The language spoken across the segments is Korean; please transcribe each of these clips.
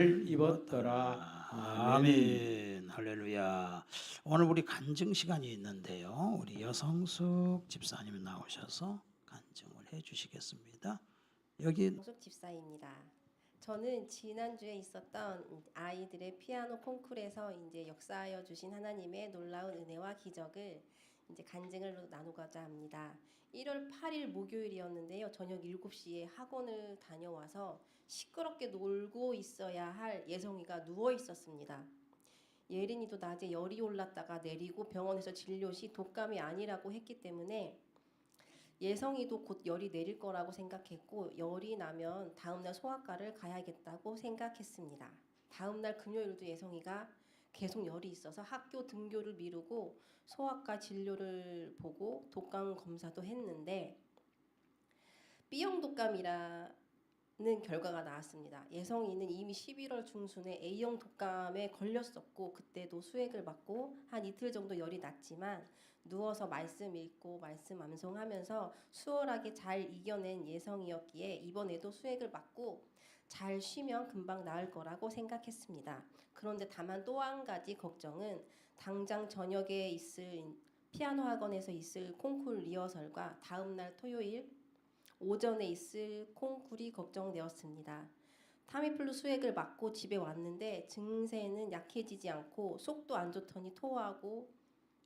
입었더라. 아멘. 아멘. 할렐루야. 오늘 우리 간증 시간이 있는데요. 우리 여성숙 집사님 나오셔서 간증을 해 주시겠습니다. 여기 정숙 집사입니다. 저는 지난주에 있었던 아이들의 피아노 콩쿠르에서 이제 역사하여 주신 하나님의 놀라운 은혜와 기적을 이제 간증을 나누고자 합니다. 1월 8일 목요일이었는데요. 저녁 7시에 학원을 다녀와서 시끄럽게 놀고 있어야 할 예성이가 누워 있었습니다. 예린이도 낮에 열이 올랐다가 내리고 병원에서 진료 시 독감이 아니라고 했기 때문에 예성이도 곧 열이 내릴 거라고 생각했고, 열이 나면 다음날 소아과를 가야겠다고 생각했습니다. 다음날 금요일도 예성이가 계속 열이 있어서 학교 등교를 미루고 소아과 진료를 보고 독감 검사도 했는데 B형 독감이라는 결과가 나왔습니다. 예성이는 이미 11월 중순에 A형 독감에 걸렸었고 그때도 수액을 맞고 한 이틀 정도 열이 났지만 누워서 말씀 읽고 말씀 암송하면서 수월하게 잘 이겨낸 예성이었기에 이번에도 수액을 맞고 잘 쉬면 금방 나을 거라고 생각했습니다. 그런데 다만 또 한 가지 걱정은 당장 저녁에 있을 피아노 학원에서 있을 콩쿨 리허설과 다음날 토요일 오전에 있을 콩쿨이 걱정되었습니다. 타미플루 수액을 맞고 집에 왔는데 증세는 약해지지 않고 속도 안 좋더니 토하고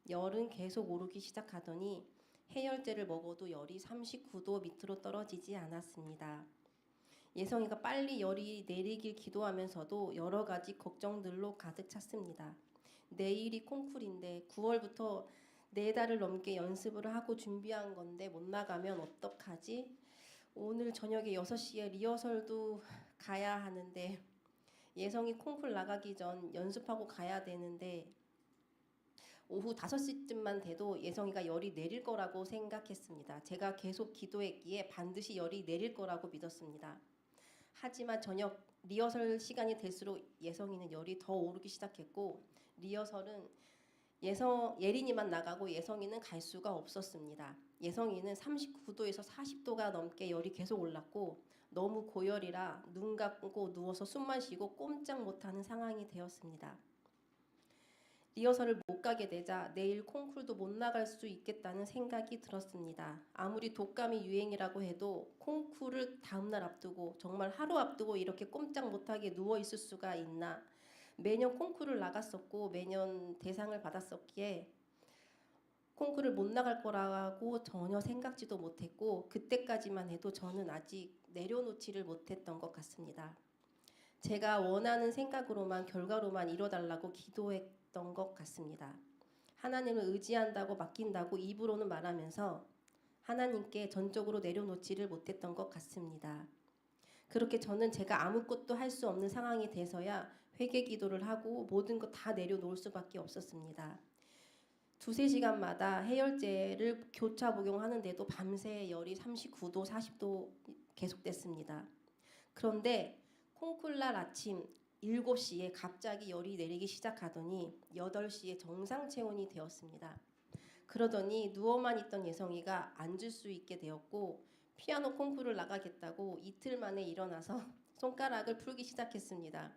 열은 계속 오르기 시작하더니 해열제를 먹어도 열이 39도 밑으로 떨어지지 않았습니다. 예성이가 빨리 열이 내리길 기도하면서도 여러 가지 걱정들로 가득 찼습니다. 내일이 콩쿨인데 9월부터 4달을 넘게 연습을 하고 준비한 건데 못 나가면 어떡하지? 오늘 저녁에 6시에 리허설도 가야 하는데 예성이 콩쿨 나가기 전 연습하고 가야 되는데 오후 5시쯤만 돼도 예성이가 열이 내릴 거라고 생각했습니다. 제가 계속 기도했기에 반드시 열이 내릴 거라고 믿었습니다. 하지만 저녁 리허설 시간이 될수록 예성이는 열이 더 오르기 시작했고 리허설은 예린이만 나가고 예성이는 갈 수가 없었습니다. 예성이는 39도에서 40도가 넘게 열이 계속 올랐고 너무 고열이라 눈 감고 누워서 숨만 쉬고 꼼짝 못하는 상황이 되었습니다. 리허설을 못 가게 되자 내일 콩쿨도 못 나갈 수 있겠다는 생각이 들었습니다. 아무리 독감이 유행이라고 해도 콩쿨을 다음날 앞두고 정말 하루 앞두고 이렇게 꼼짝 못하게 누워 있을 수가 있나. 매년 콩쿨을 나갔었고 매년 대상을 받았었기에 콩쿨을 못 나갈 거라고 전혀 생각지도 못했고 그때까지만 해도 저는 아직 내려놓지를 못했던 것 같습니다. 제가 원하는 생각으로만 결과로만 이뤄달라고 기도했던 것 같습니다. 하나님을 의지한다고 맡긴다고 입으로는 말하면서 하나님께 전적으로 내려놓지를 못했던 것 같습니다. 그렇게 저는 제가 아무것도 할 수 없는 상황이 돼서야 회개 기도를 하고 모든 것 다 내려놓을 수밖에 없었습니다. 2~3시간마다 해열제를 교차 복용하는데도 밤새 열이 39도, 40도 계속됐습니다. 그런데 콩쿨날 아침 7시에 갑자기 열이 내리기 시작하더니 8시에 정상 체온이 되었습니다. 그러더니 누워만 있던 예성이가 앉을 수 있게 되었고 피아노 콩쿠르를 나가겠다고 이틀 만에 일어나서 손가락을 풀기 시작했습니다.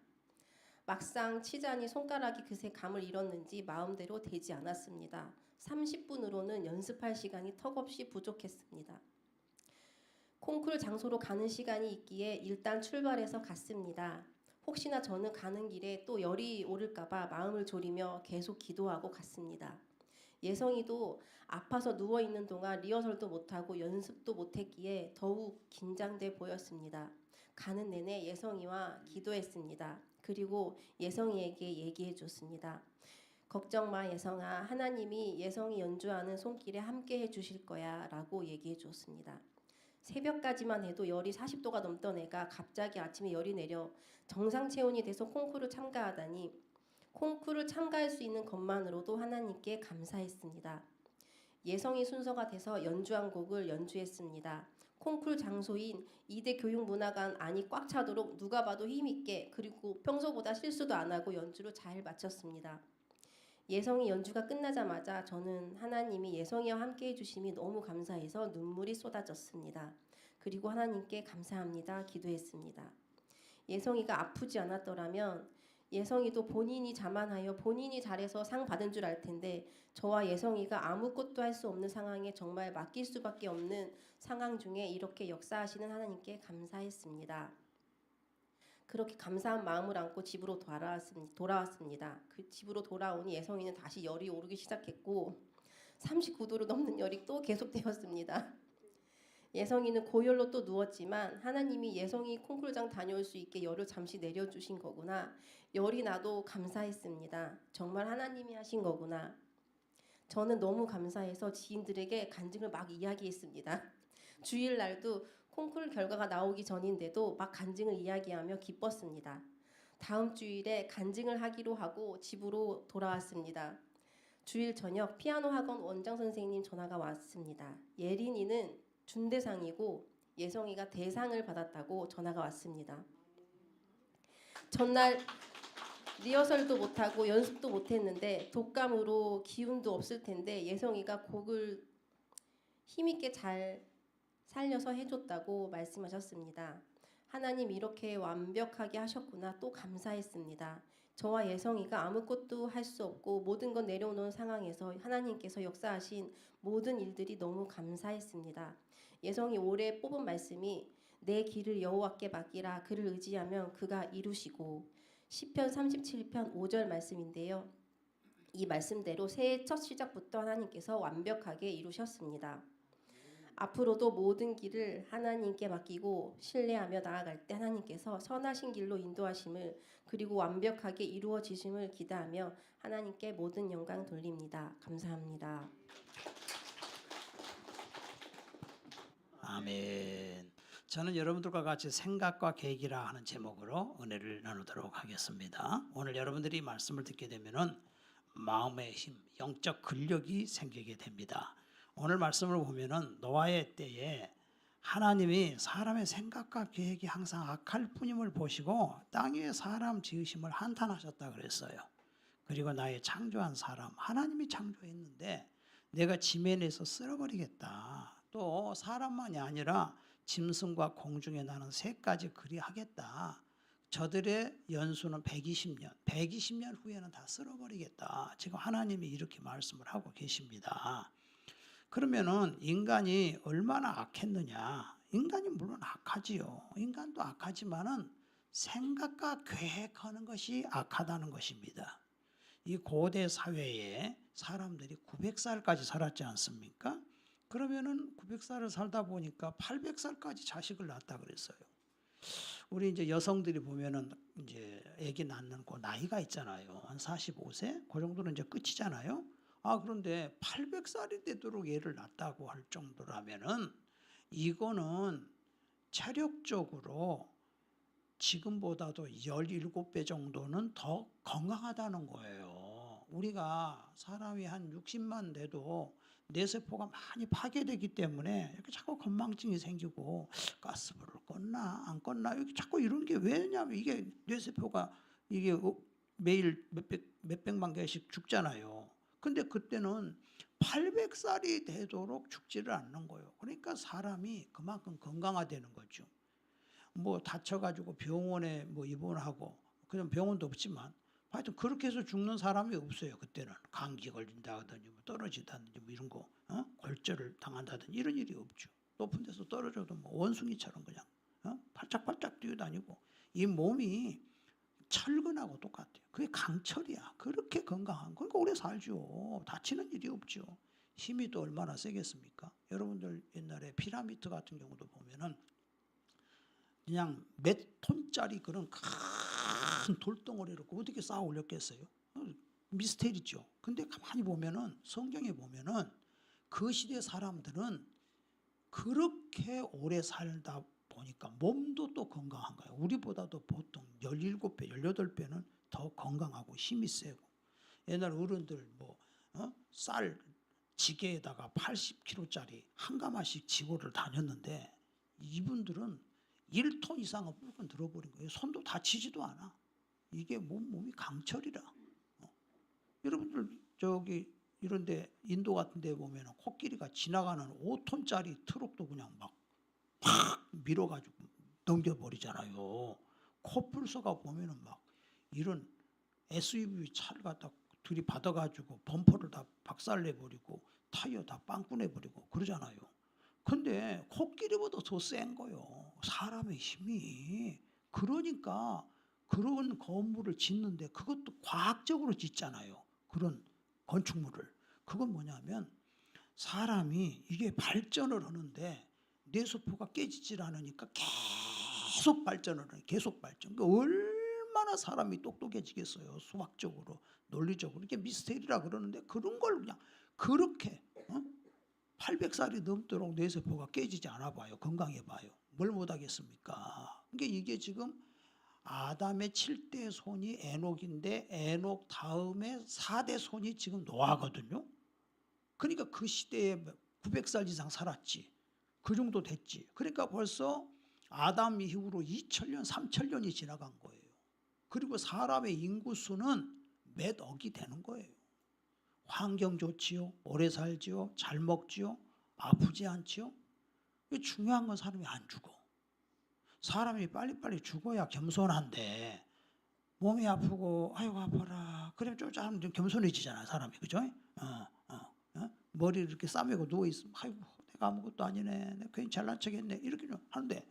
막상 치자니 손가락이 그새 감을 잃었는지 마음대로 되지 않았습니다. 30분으로는 연습할 시간이 턱없이 부족했습니다. 콩쿠르 장소로 가는 시간이 있기에 일단 출발해서 갔습니다. 혹시나 저는 가는 길에 또 열이 오를까봐 마음을 졸이며 계속 기도하고 갔습니다. 예성이도 아파서 누워있는 동안 리허설도 못하고 연습도 못했기에 더욱 긴장돼 보였습니다. 가는 내내 예성이와 기도했습니다. 그리고 예성이에게 얘기해 줬습니다. 걱정 마 예성아, 하나님이 예성이 연주하는 손길에 함께 해주실 거야 라고 얘기해 줬습니다. 새벽까지만 해도 열이 40도가 넘던 애가 갑자기 아침에 열이 내려 정상 체온이 돼서 콩쿠르 참가하다니 콩쿠르 참가할 수 있는 것만으로도 하나님께 감사했습니다. 예성이 순서가 돼서 연주한 곡을 연주했습니다. 콩쿠르 장소인 이대 교육문화관 안이 꽉 차도록 누가 봐도 힘있게 그리고 평소보다 실수도 안 하고 연주를 잘 마쳤습니다. 예성이 연주가 끝나자마자 저는 하나님이 예성이와 함께 해주심이 너무 감사해서 눈물이 쏟아졌습니다. 그리고 하나님께 감사합니다. 기도했습니다. 예성이가 아프지 않았더라면 예성이도 본인이 자만하여 본인이 잘해서 상 받은 줄 알 텐데 저와 예성이가 아무것도 할 수 없는 상황에 정말 맡길 수밖에 없는 상황 중에 이렇게 역사하시는 하나님께 감사했습니다. 그렇게 감사한 마음을 안고 집으로 돌아왔습니다. 그 집으로 돌아오니 예성이는 다시 열이 오르기 시작했고 39도로 넘는 열이 또 계속되었습니다. 예성이는 고열로 또 누웠지만 하나님이 예성이 콩쿨장 다녀올 수 있게 열을 잠시 내려주신 거구나. 열이 나도 감사했습니다. 정말 하나님이 하신 거구나. 저는 너무 감사해서 지인들에게 간증을 막 이야기했습니다. 주일날도 콩쿨 결과가 나오기 전인데도 막 간증을 이야기하며 기뻤습니다. 다음 주일에 간증을 하기로 하고 집으로 돌아왔습니다. 주일 저녁 피아노 학원 원장 선생님 전화가 왔습니다. 예린이는 준대상이고 예성이가 대상을 받았다고 전화가 왔습니다. 전날 리허설도 못하고 연습도 못했는데 독감으로 기운도 없을 텐데 예성이가 곡을 힘있게 잘 살려서 해줬다고 말씀하셨습니다. 하나님 이렇게 완벽하게 하셨구나 또 감사했습니다. 저와 예성이가 아무것도 할 수 없고 모든 건 내려놓은 상황에서 하나님께서 역사하신 모든 일들이 너무 감사했습니다. 예성이 올해 뽑은 말씀이 내 길을 여호와께 맡기라 그를 의지하면 그가 이루시고 시편 37편 5절 말씀인데요. 이 말씀대로 새해 첫 시작부터 하나님께서 완벽하게 이루셨습니다. 앞으로도 모든 길을 하나님께 맡기고 신뢰하며 나아갈 때 하나님께서 선하신 길로 인도하심을 그리고 완벽하게 이루어지심을 기대하며 하나님께 모든 영광 돌립니다. 감사합니다. 아멘. 저는 여러분들과 같이 생각과 계획이라 하는 제목으로 은혜를 나누도록 하겠습니다. 오늘 여러분들이 말씀을 듣게 되면은 마음의 힘, 영적 근력이 생기게 됩니다. 오늘 말씀을 보면은 노아의 때에 하나님이 사람의 생각과 계획이 항상 악할 뿐임을 보시고 땅 위에 사람 지으심을 한탄하셨다 그랬어요. 그리고 나의 창조한 사람 하나님이 창조했는데 내가 지면에서 쓸어버리겠다. 또 사람만이 아니라 짐승과 공중에 나는 새까지 그리하겠다. 저들의 연수는 120년, 120년 후에는 다 쓸어버리겠다. 지금 하나님이 이렇게 말씀을 하고 계십니다. 그러면은 인간이 얼마나 악했느냐? 인간이 물론 악하지요. 인간도 악하지만은 생각과 계획하는 것이 악하다는 것입니다. 이 고대 사회에 사람들이 900살까지 살았지 않습니까? 그러면은 900살을 살다 보니까 800살까지 자식을 낳았다 그랬어요. 우리 이제 여성들이 보면은 이제 아기 낳는 그 나이가 있잖아요. 한 45세? 그 정도는 이제 끝이잖아요. 그런데 800살이 되도록 애를 낳았다고 할 정도라면은 이거는 체력적으로 지금보다도 17배 정도는 더 건강하다는 거예요. 우리가 사람이 한 60만 돼도 뇌세포가 많이 파괴되기 때문에 이렇게 자꾸 건망증이 생기고 가스불을 껐나 안 껐나 이렇게 자꾸 이런 게 왜냐면 이게 뇌세포가 이게 매일 몇백만 개씩 죽잖아요. 근데 그때는 800살이 되도록 죽지를 않는 거예요. 그러니까 사람이 그만큼 건강화되는 거죠. 뭐 다쳐가지고 병원에 뭐 입원하고 그냥 병원도 없지만 하여튼 그렇게 해서 죽는 사람이 없어요. 그때는 감기 걸린다든지 뭐 떨어지다든지 뭐 이런 거 골절을 당한다든지 이런 일이 없죠. 높은 데서 떨어져도 뭐 원숭이처럼 그냥 팔짝팔짝 뛰어다니고 이 몸이 철근하고 똑같아요. 그게 강철이야. 그렇게 건강한 거. 그러니까 오래 살죠. 다치는 일이 없죠. 힘이 또 얼마나 세겠습니까? 여러분들 옛날에 피라미드 같은 경우도 보면은 그냥 몇 톤짜리 그런 큰 돌덩어리를 어떻게 쌓아 올렸겠어요? 미스테리죠. 근데 가만히 보면은 성경에 보면은 그 시대 사람들은 그렇게 오래 살다 보니까 몸도 또 건강한 거예요. 우리보다도 보통 17배, 18배는 더 건강하고 힘이 세고. 옛날 어른들 쌀 지게에다가 80kg짜리 한 가마씩 지고를 다녔는데 이분들은 1톤 이상은 뿔건 들어버린 거예요. 손도 다치지도 않아. 이게 몸이 강철이라. 여러분들 저기 이런데 인도 같은 데 보면 코끼리가 지나가는 5톤짜리 트럭도 그냥 막 팍 밀어가지고 넘겨버리잖아요. 코뿔소가 보면은 막 이런 SUV 차를 갖다 둘이 받아가지고 범퍼를 다 박살내버리고 타이어 다 빵꾸 내버리고 그러잖아요. 근데 코끼리보다 더 센 거요. 사람의 힘이. 그러니까 그런 건물을 짓는데 그것도 과학적으로 짓잖아요. 그런 건축물을. 그건 뭐냐면 사람이 이게 발전을 하는데 뇌세포가 깨지질 않으니까 계속 발전을 해요. 계속 발전. 그러니까 얼마나 사람이 똑똑해지겠어요. 수학적으로, 논리적으로. 이게 미스테리라 그러는데 그런 걸 그냥 그렇게 800살이 넘도록 뇌세포가 깨지지 않아 봐요. 건강해 봐요. 뭘 못하겠습니까? 그러니까 이게 지금 아담의 7대 손이 에녹인데 에녹 다음에 4대 손이 지금 노아거든요. 그러니까 그 시대에 900살 이상 살았지. 그 정도 됐지. 그러니까 벌써 아담 이후로 2000년, 3000년이 지나간 거예요. 그리고 사람의 인구수는 몇 억이 되는 거예요. 환경 좋지요, 오래 살지요, 잘 먹지요, 아프지 않지요. 중요한 건 사람이 안 죽어. 사람이 빨리빨리 죽어야 겸손한데 몸이 아프고 아이고 아파라 그러면 좀 겸손해지잖아 사람이. 그죠? 머리를 이렇게 싸매고 누워있으면 아이고 내가 아무것도 아니네, 내가 괜히 잘난 척했네 이렇게 좀 하는데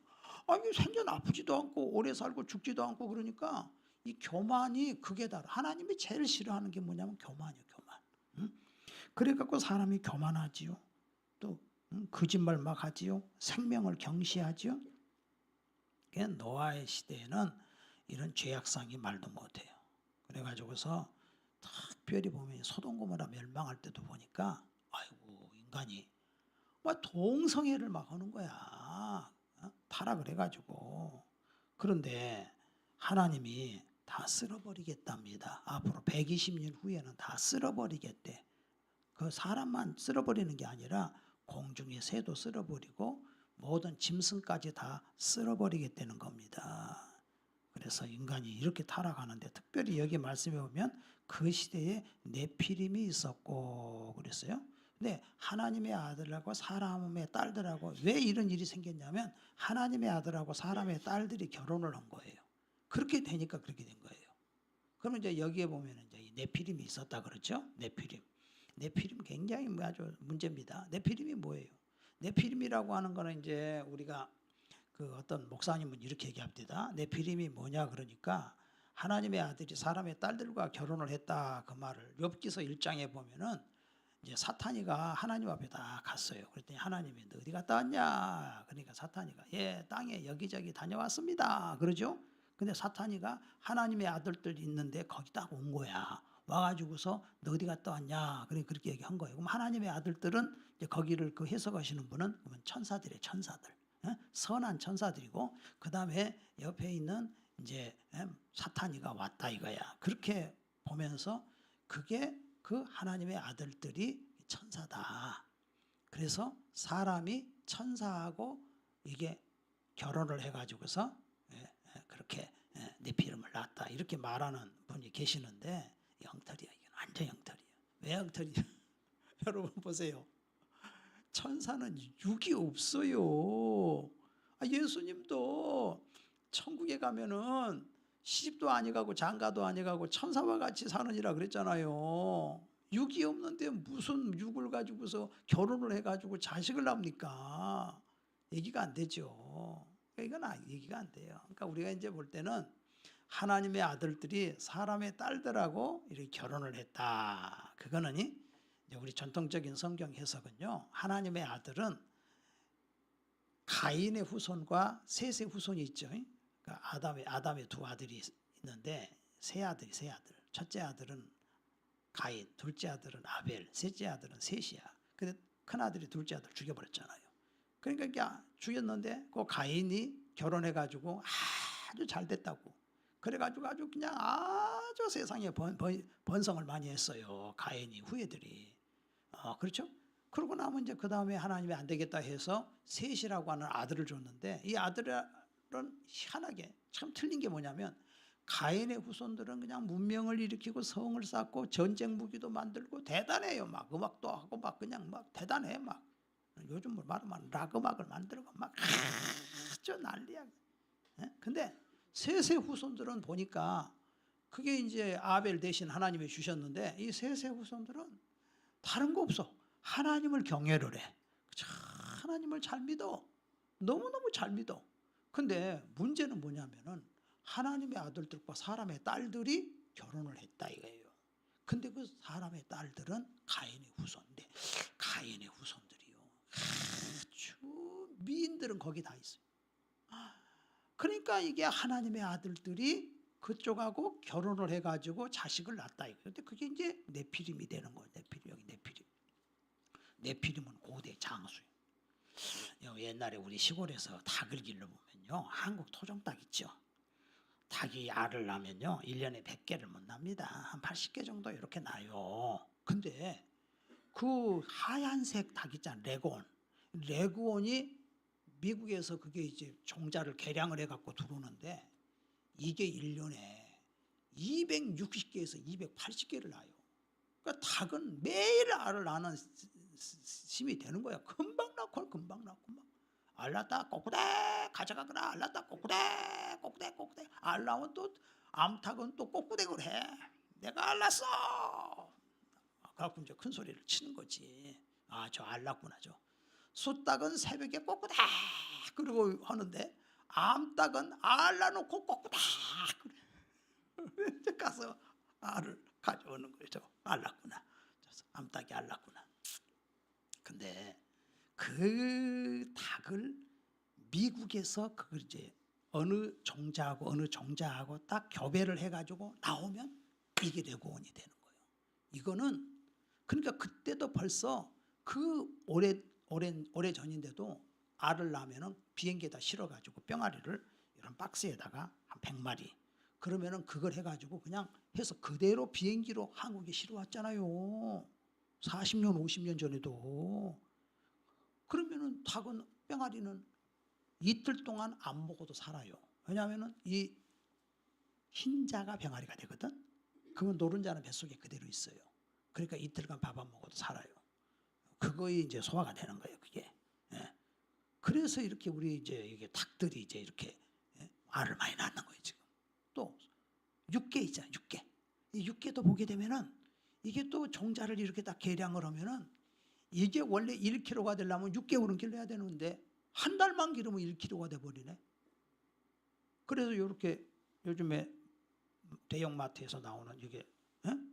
이게 생전 아프지도 않고 오래 살고 죽지도 않고 그러니까 이 교만이 극에 달아. 하나님이 제일 싫어하는 게 뭐냐면 교만이에요. 교만. 그래갖고 사람이 교만하지요. 또 거짓말 막 하지요. 생명을 경시하지요. 노아의 시대에는 이런 죄악상이 말도 못해요. 그래가지고서 특별히 보면 소돔 고모라 멸망할 때도 보니까 아이고 인간이 막 동성애를 막 하는 거야. 타락을 해가지고. 그런데 하나님이 다 쓸어버리겠답니다. 앞으로 120년 후에는 다 쓸어버리겠대. 그 사람만 쓸어버리는 게 아니라 공중의 새도 쓸어버리고 모든 짐승까지 다 쓸어버리겠다는 겁니다. 그래서 인간이 이렇게 타락하는데 특별히 여기 말씀해 보면 그 시대에 네피림이 있었고 그랬어요. 근데 하나님의 아들하고 사람의 딸들하고 왜 이런 일이 생겼냐면 하나님의 아들하고 사람의 딸들이 결혼을 한 거예요. 그렇게 되니까 그렇게 된 거예요. 그러면 이제 여기에 보면 이제 이 네피림이 있었다 그렇죠? 네피림. 네피림 굉장히 아주 문제입니다. 네피림이 뭐예요? 네피림이라고 하는 거는 이제 우리가 그 어떤 목사님은 이렇게 얘기합니다. 네피림이 뭐냐 그러니까 하나님의 아들이 사람의 딸들과 결혼을 했다 그 말을 욥기서 1장에 보면은 이제 사탄이가 하나님 앞에 다 갔어요. 그랬더니 하나님이 너 어디 갔다 왔냐? 그러니까 사탄이가 땅에 여기저기 다녀왔습니다. 그러죠? 근데 사탄이가 하나님의 아들들 있는데 거기 딱 온 거야. 와가지고서 너 어디 갔다 왔냐? 그렇게 얘기한 거예요. 그럼 하나님의 아들들은 이제 거기를 그 해석하시는 분은 그러면 천사들의 천사들, 선한 천사들이고 그 다음에 옆에 있는 이제 사탄이가 왔다 이거야. 그렇게 보면서 그게 그 하나님의 아들들이 천사다. 그래서 사람이 천사하고 이게 결혼을 해가지고서 그렇게 네피림을 낳았다 이렇게 말하는 분이 계시는데 엉터리야. 이건 완전 엉터리야. 왜 엉터리냐? 여러분 보세요. 천사는 육이 없어요. 예수님도 천국에 가면은 시집도 아니가고 장가도 아니가고 천사와 같이 사느니라 그랬잖아요. 육이 없는데 무슨 육을 가지고서 결혼을 해가지고 자식을 낳습니까? 얘기가 안 되죠. 이건 얘기가 안 돼요. 그러니까 우리가 이제 볼 때는 하나님의 아들들이 사람의 딸들하고 이렇게 결혼을 했다. 그거는 이제 우리 전통적인 성경 해석은요. 하나님의 아들은 가인의 후손과 셋의 후손이 있죠. 그러니까 아담의 두 아들이 있는데 세 아들. 첫째 아들은 가인, 둘째 아들은 아벨, 셋째 아들은 셋이야. 근데 큰 아들이 둘째 아들 죽여버렸잖아요. 그러니까 죽였는데 그 가인이 결혼해가지고 아주 잘 됐다고. 그래가지고 아주 그냥 아주 세상에 번성을 많이 했어요. 가인이 후예들이. 그렇죠? 그러고 나면 이제 그 다음에 하나님이 안 되겠다 해서 셋이라고 하는 아들을 줬는데 이 아들은 희한하게 참 틀린 게 뭐냐면 가인의 후손들은 그냥 문명을 일으키고 성을 쌓고 전쟁 무기도 만들고 대단해요. 막 음악도 하고 막 그냥 막 대단해. 막 요즘 말하면 락 음악을 만들고 막 아주 난리야. 근데 셋의 후손들은 보니까 그게 이제 아벨 대신 하나님이 주셨는데 이 셋의 후손들은 다른 거 없어. 하나님을 경외를 해. 하나님을 잘 믿어. 너무너무 잘 믿어. 근데 문제는 뭐냐면은 하나님의 아들들과 사람의 딸들이 결혼을 했다 이거예요. 근데 그 사람의 딸들은 가인의 후손인데 가인의 후손들이요. 아주 미인들은 거기 다 있어요. 그러니까 이게 하나님의 아들들이 그쪽하고 결혼을 해가지고 자식을 낳았다 이거예요. 근데 그게 이제 네피림이 되는 거예요. 네피림 여기 네피림. 네피림은 고대 장수예요. 옛날에 우리 시골에서 닭을 길러보면요. 한국 토종닭 있죠. 닭이 알을 낳으면요. 1년에 100개를 못 납니다. 한 80개 정도 이렇게 나요. 근데 그 하얀색 닭 있잖아요. 레그온. 레그온이 미국에서 그게 이제 종자를 개량을 해갖고 들어오는데 이게 1년에 260개에서 280개를 낳아요. 그러니까 닭은 매일 알을 낳는 심이 되는 거야. 금방 낳고 금방 낳고 금방. 알 낳다 꼬꾸대 가져가거나 알 낳다 꼬꾸대 꼬꾸대 꼬꾸대 알 낳으면 또 암탉은 또 꼬꾸대를 해. 내가 알 낳았어. 그래갖고 이제 큰 소리를 치는 거지. 아, 저 알 낳구나 저. 숫닭은 새벽에 꼬꾸대 그러고 하는데 암탉은 알 낳아놓고 꼬꾸대 그래. 이제 가서 알을 가져오는 거죠. 알 낳구나. 암탉이 알 낳구나. 근데 그 닭을 미국에서 그걸 이제 어느 종자하고 딱 교배를 해가지고 나오면 이게 레고온이 되는 거예요. 이거는 그러니까 그때도 벌써 그 오래 전인데도 알을 낳으면은 비행기에다 실어가지고 병아리를 이런 박스에다가 한 100마리 그러면은 그걸 해가지고 그냥 해서 그대로 비행기로 한국에 실어왔잖아요. 40년 50년 전에도. 그러면은 닭은 병아리는 이틀 동안 안 먹어도 살아요. 왜냐하면은 이 흰자가 병아리가 되거든. 그러면 노른자는 뱃속에 그대로 있어요. 그러니까 이틀간 밥 안 먹어도 살아요. 그거에 이제 소화가 되는 거예요. 그게. 예. 그래서 이렇게 우리 이제 이게 닭들이 이제 이렇게 알을 많이 낳는 거예요 지금. 또 육개 있잖아요. 육개. 이 육개도 보게 되면은 이게 또 종자를 이렇게 딱 계량을 하면은 이게 원래 1kg가 되려면 6개월은 길러야 되는데 한 달만 기르면 1kg가 돼버리네. 그래서 이렇게 요즘에 대형마트에서 나오는 이게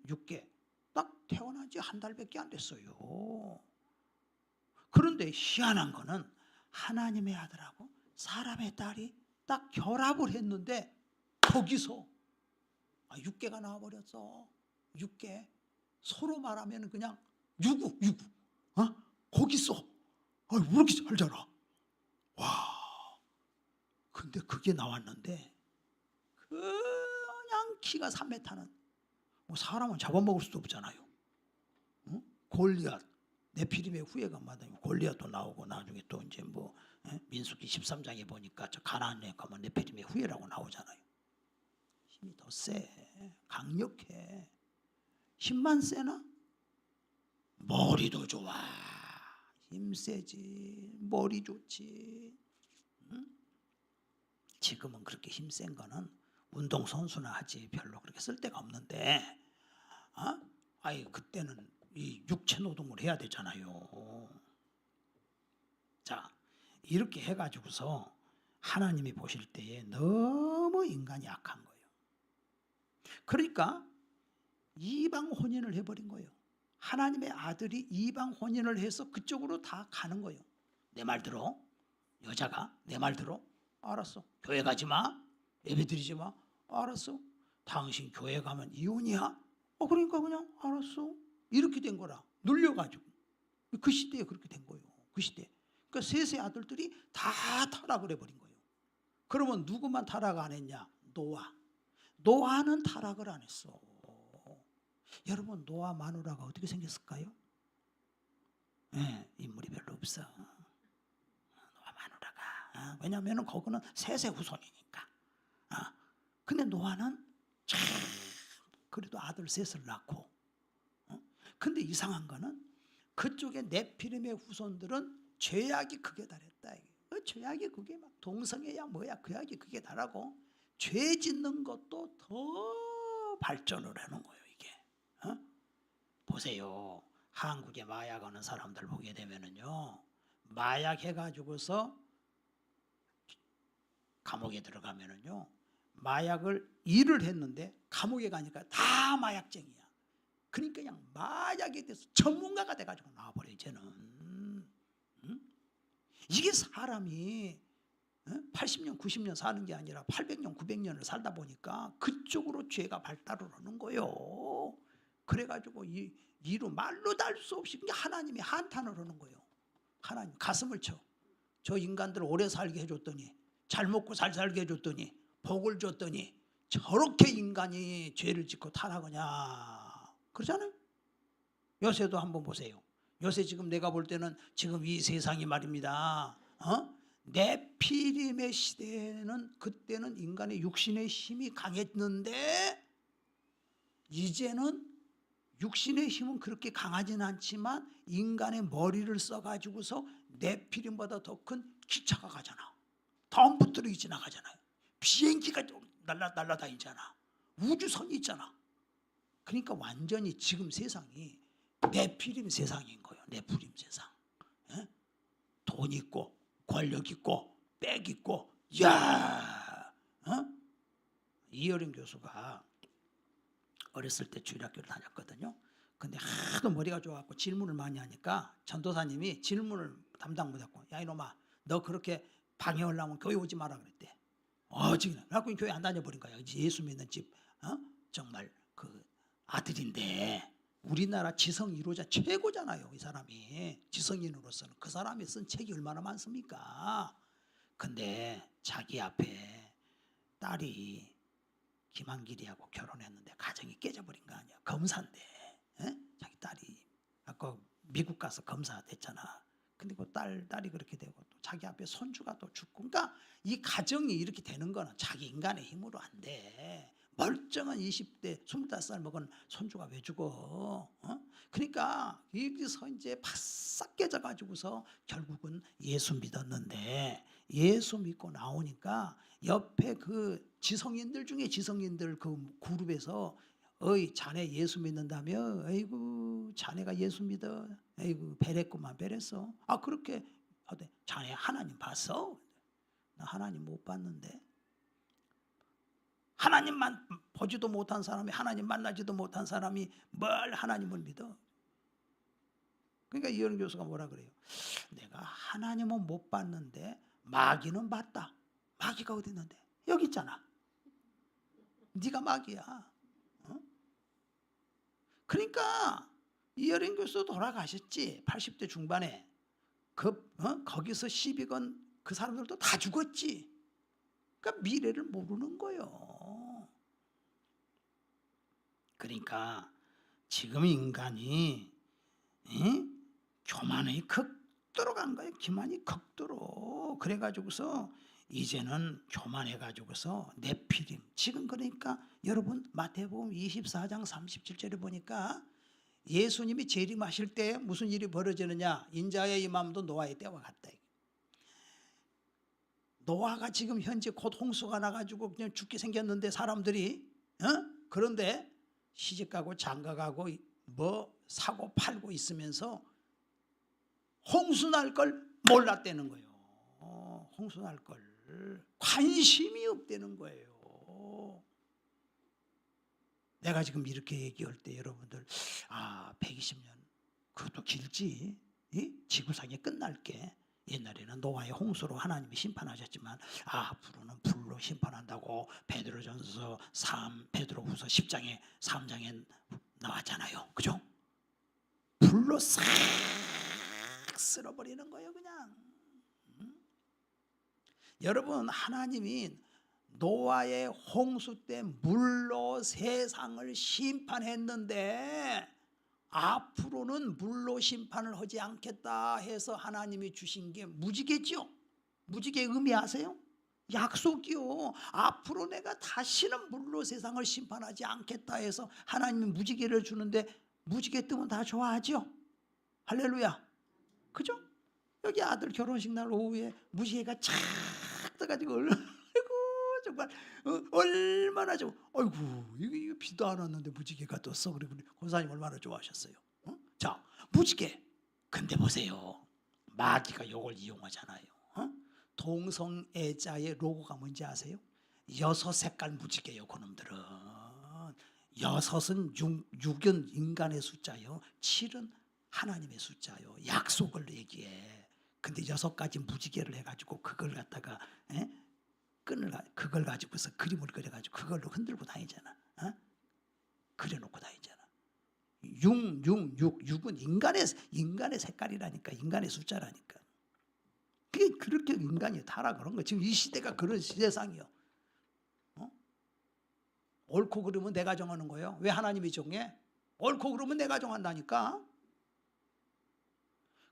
6개 딱 태어난 지 한 달밖에 안 됐어요. 그런데 희한한 거는 하나님의 아들하고 사람의 딸이 딱 결합을 했는데 거기서 6개가 나와버렸어. 6개. 서로 말하면 그냥 유구. 거기서 왜 이렇게 잘 자라? 와. 근데 그게 나왔는데 그냥 키가 3m는 뭐 사람은 잡아먹을 수도 없잖아요. 골리앗. 네피림의 후예가 마다니 골리앗도 나오고 나중에 또 이제 뭐 민수기 13장에 보니까 저 가나안에 가면 네피림의 후예라고 나오잖아요. 힘이 더 세, 강력해. 힘만 세나? 머리도 좋아. 힘 세지. 머리 좋지. 지금은 그렇게 힘센 거는 운동선수나 하지 별로 그렇게 쓸 데가 없는데 그때는 이 육체 노동을 해야 되잖아요. 자, 이렇게 해가지고서 하나님이 보실 때에 너무 인간이 약한 거예요. 그러니까 이방 혼인을 해버린 거예요. 하나님의 아들이 이방 혼인을 해서 그쪽으로 다 가는 거예요. 내 말 들어? 여자가 내 말 들어? 알았어. 교회 가지 마. 예배 드리지 마. 알았어. 당신 교회 가면 이혼이야? 그러니까 그냥 알았어. 이렇게 된 거라. 눌려가지고. 그 시대에 그렇게 된 거예요. 그 시대. 그러니까 셋의 아들들이 다 타락을 해버린 거예요. 그러면 누구만 타락 안 했냐? 노아. 노아는 타락을 안 했어. 여러분 노아 마누라가 어떻게 생겼을까요? 인물이 별로 없어. 노아 마누라가. 왜냐하면 거기는 셋의 후손이니까. 근데 노아는 참 그래도 아들 셋을 낳고. 근데 이상한 거는 그쪽에 네피림의 후손들은 죄악이 극에 달했다. 죄악이 그게 막 동성애야 뭐야 그 약이 극에 달하고 죄 짓는 것도 더 발전을 하는 거예요. 이게 보세요. 한국에 마약하는 사람들 보게 되면은요, 마약 해가지고서 감옥에 들어가면은요, 마약을 일을 했는데 감옥에 가니까 다 마약쟁이야. 그러니까 그냥 마약에 대해서 전문가가 돼가지고 나와버려 이제는. 이게 사람이 80년 90년 사는 게 아니라 800년 900년을 살다 보니까 그쪽으로 죄가 발달을 하는 거예요. 그래가지고 이로 말로 달 수 없이 하나님이 한탄을 하는 거예요. 하나님 가슴을 쳐. 저 인간들 오래 살게 해줬더니, 잘 먹고 잘 살게 해줬더니, 복을 줬더니 저렇게 인간이 죄를 짓고 타락하냐 그러잖아요. 요새도 한번 보세요. 요새 지금 내가 볼 때는 지금 이 세상이 말입니다, 네피림의 시대에는 그때는 인간의 육신의 힘이 강했는데, 이제는 육신의 힘은 그렇게 강하지는 않지만 인간의 머리를 써가지고서 네피림보다 더 큰 기차가 가잖아. 덤부트럭이 지나가잖아요. 비행기가 날아다니잖아. 우주선이 있잖아. 그러니까 완전히 지금 세상이 네피림 세상인 거예요. 네피림 세상. 돈 있고 권력 있고 빽 있고, 야, 이어린 교수가 어렸을 때 주일학교를 다녔거든요. 근데 하도 머리가 좋아갖고 질문을 많이 하니까 전도사님이 질문을 담당 못했고, 야 이놈아, 너 그렇게 방해하려면 교회 오지 마라 그랬대. 지금 그래갖고 교회 안 다녀버린 거야. 예수 믿는 집 정말 그 아들인데, 우리나라 지성 1호자 최고잖아요. 이 사람이 지성인으로서는 그 사람이 쓴 책이 얼마나 많습니까? 근데 자기 앞에 딸이 김한길이하고 결혼했는데 가정이 깨져버린 거 아니야. 검사인데, 자기 딸이 아까 미국 가서 검사 됐잖아. 근데 그 딸이 그렇게 되고 또 자기 앞에 손주가 또 죽고, 그러니까 이 가정이 이렇게 되는 거는 자기 인간의 힘으로 안 돼. 멀쩡한 20대 25살 먹은 손주가 왜 죽어? 그러니까 여기서 이제 바싹 깨져가지고서 결국은 예수 믿었는데, 예수 믿고 나오니까 옆에 그 지성인들 중에 지성인들 그 그룹에서, 어이 자네 예수 믿는다며? 아이고 자네가 예수 믿어? 아이고 배랬구만 배랬어. 그렇게 하대. 자네 하나님 봤어? 나 하나님 못 봤는데. 하나님만 보지도 못한 사람이, 하나님 만나지도 못한 사람이 뭘 하나님을 믿어? 그러니까 이현우 교수가 뭐라 그래요? 내가 하나님은 못 봤는데 마귀는 봤다. 마귀가 어디 있는데? 여기 있잖아. 네가 마귀야. 그러니까 이현우 교수 돌아가셨지. 80대 중반에. 거기서 시비건 그 사람들도 다 죽었지. 그러니까 미래를 모르는 거예요. 그러니까 지금 인간이 교만이 극도로 간 거예요. 기만이 극도로. 그래가지고서 이제는 교만해가지고서 네피림. 지금 그러니까 여러분 마태복음 24장 37절에 보니까 예수님이 재림하실 때 무슨 일이 벌어지느냐? 인자의 임함도 노아의 때와 같다. 노아가 지금 현재 곧 홍수가 나가지고 그냥 죽게 생겼는데 사람들이, 그런데 시집가고 장가가고 뭐 사고 팔고 있으면서 홍수 날 걸 몰랐다는 거예요. 홍수 날 걸 관심이 없다는 거예요. 내가 지금 이렇게 얘기할 때 여러분들 120년 그것도 길지. 지구상이 끝날 게, 옛날에는 노아의 홍수로 하나님이 심판하셨지만 앞으로는 불로 심판한다고 베드로전서 베드로후서 10장에 3장에 나왔잖아요. 그죠? 불로 싹 쓸어버리는 거예요. 그냥. 여러분, 하나님이 노아의 홍수 때 물로 세상을 심판했는데 앞으로는 물로 심판을 하지 않겠다 해서 하나님이 주신 게 무지개죠. 무지개 의미하세요? 약속이요. 앞으로 내가 다시는 물로 세상을 심판하지 않겠다 해서 하나님이 무지개를 주는데, 무지개 뜨면 다 좋아하죠. 할렐루야. 그죠? 여기 아들 결혼식 날 오후에 무지개가 착 떠가지고 아이고 정말 얼마나 좀 아이고 이거 비도 안 왔는데 무지개가 떴어. 그리고 권사님 얼마나 좋아하셨어요. 자, 무지개. 근데 보세요. 마귀가 이걸 이용하잖아요. 동성애자의 로고가 뭔지 아세요? 6색깔 무지개요. 그놈들은 6은 6은 인간의 숫자요, 7은 하나님의 숫자요. 약속을 얘기해. 근데 6가지 무지개를 해가지고 그걸 갖다가 그걸 가지고서 그림을 그려가지고 그걸로 흔들고 다니잖아. 그려놓고 다니잖아. 6은 인간의 색깔이라니까, 인간의 숫자라니까. 그게 그렇게 인간이 타라 그런 거. 지금 이 시대가 그런 세상이요. 옳고 그르면 내가 정하는 거예요. 왜 하나님이 정해? 옳고 그르면 내가 정한다니까.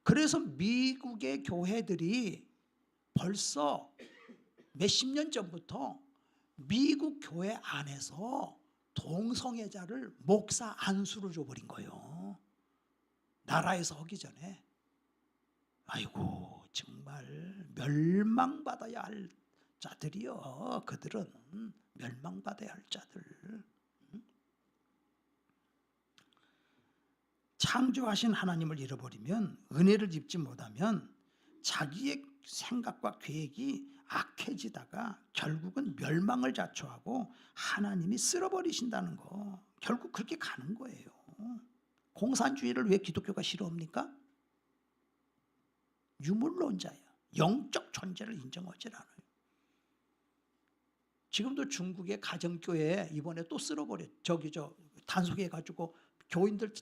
그래서 미국의 교회들이 벌써 몇십 년 전부터 미국 교회 안에서 동성애자를 목사 안수로 줘버린 거예요. 나라에서 하기 전에. 아이고 정말 멸망받아야 할 자들이요. 그들은 멸망받아야 할 자들. 창조하신 하나님을 잃어버리면, 은혜를 입지 못하면 자기의 생각과 계획이 악해지다가 결국은 멸망을 자초하고 하나님이 쓸어버리신다는 거. 결국 그렇게 가는 거예요. 공산주의를 왜 기독교가 싫어합니까? 유물론자야. 영적 존재를 인정하지 않아요. 지금도 중국의 가정교회 이번에 또 쓸어버려. 단속해가지고 교인들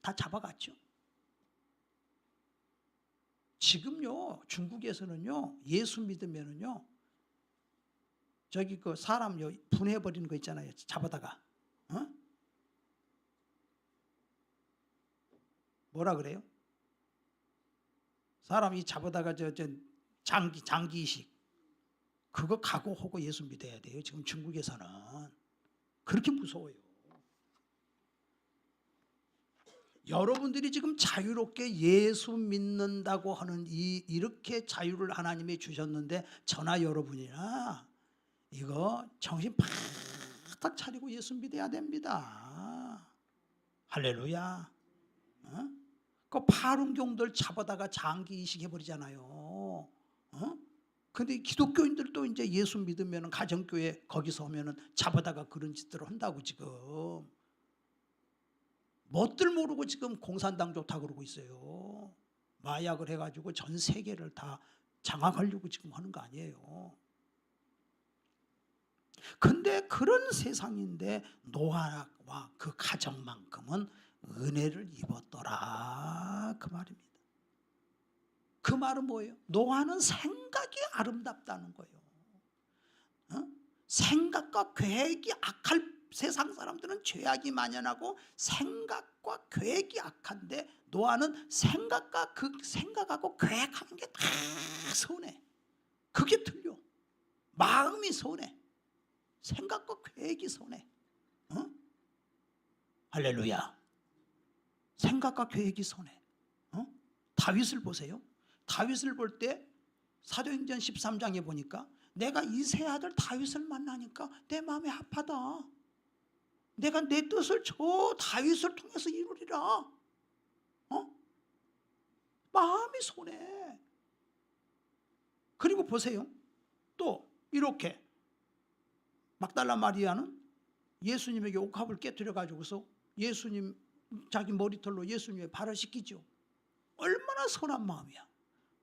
다 잡아갔죠. 지금요 중국에서는요 예수 믿으면은요 그 사람 분해해버리는 거 있잖아요. 잡아다가 뭐라 그래요? 사람이 잡아다가 장기 이식 그거 각오하고 예수 믿어야 돼요. 지금 중국에서는 그렇게 무서워요. 여러분들이 지금 자유롭게 예수 믿는다고 하는 이렇게 자유를 하나님이 주셨는데 저나 여러분이나 이거 정신 바짝 차리고 예수 믿어야 됩니다. 할렐루야. 그 파룬경들 잡아다가 장기 이식해버리잖아요. 근데 기독교인들도 이제 예수 믿으면 가정교회 거기서 오면은 잡아다가 그런 짓들을 한다고 지금. 뭣들 모르고 지금 공산당 좋다 그러고 있어요. 마약을 해가지고 전 세계를 다 장악하려고 지금 하는 거 아니에요. 근데 그런 세상인데 노아와 그 가정만큼은 은혜를 입었더라 그 말입니다. 그 말은 뭐예요? 노아는 생각이 아름답다는 거예요. 생각과 계획이 악할 세상 사람들은 죄악이 만연하고 생각과 계획이 악한데 노아는 생각하고 계획하는 게 다 선해. 그게 틀려. 마음이 선해. 생각과 계획이 선해. 할렐루야. 생각과 계획이 선해. 다윗을 보세요. 다윗을 볼 때 사도행전 13장에 보니까 내가 이 세 아들 다윗을 만나니까 내 마음이 아파다. 내가 내 뜻을 저 다윗을 통해서 이루리라. 마음이 손해. 그리고 보세요. 또 이렇게 막달라 마리아는 예수님에게 옥합을 깨뜨려 가지고서 예수님 자기 머리털로 예수님의 발을 씻기죠. 얼마나 선한 마음이야.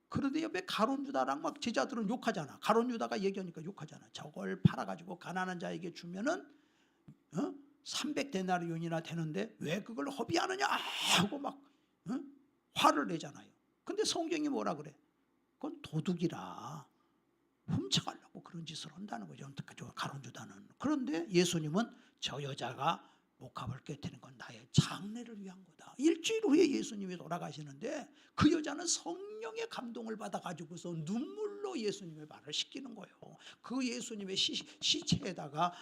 그런데 옆에 가룟 유다랑 막 제자들은 욕하잖아. 가룟 유다가 얘기하니까 욕하잖아. 저걸 팔아가지고 가난한 자에게 주면은 300데나리온이나 되는데 왜 그걸 허비하느냐 하고 막 화를 내잖아요. 근데 성경이 뭐라 그래? 그건 도둑이라 훔쳐가려고 그런 짓을 한다는 거죠. 가룟 유다는. 그런데 예수님은 저 여자가 옥합을 깨뜨리는 건 나의 장래를 위한 거다. 일주일 후에 예수님이 돌아가시는데 그 여자는 성령의 감동을 받아가지고서 눈물로 예수님의 발을 씻기는 거예요. 그 예수님의 시체에다가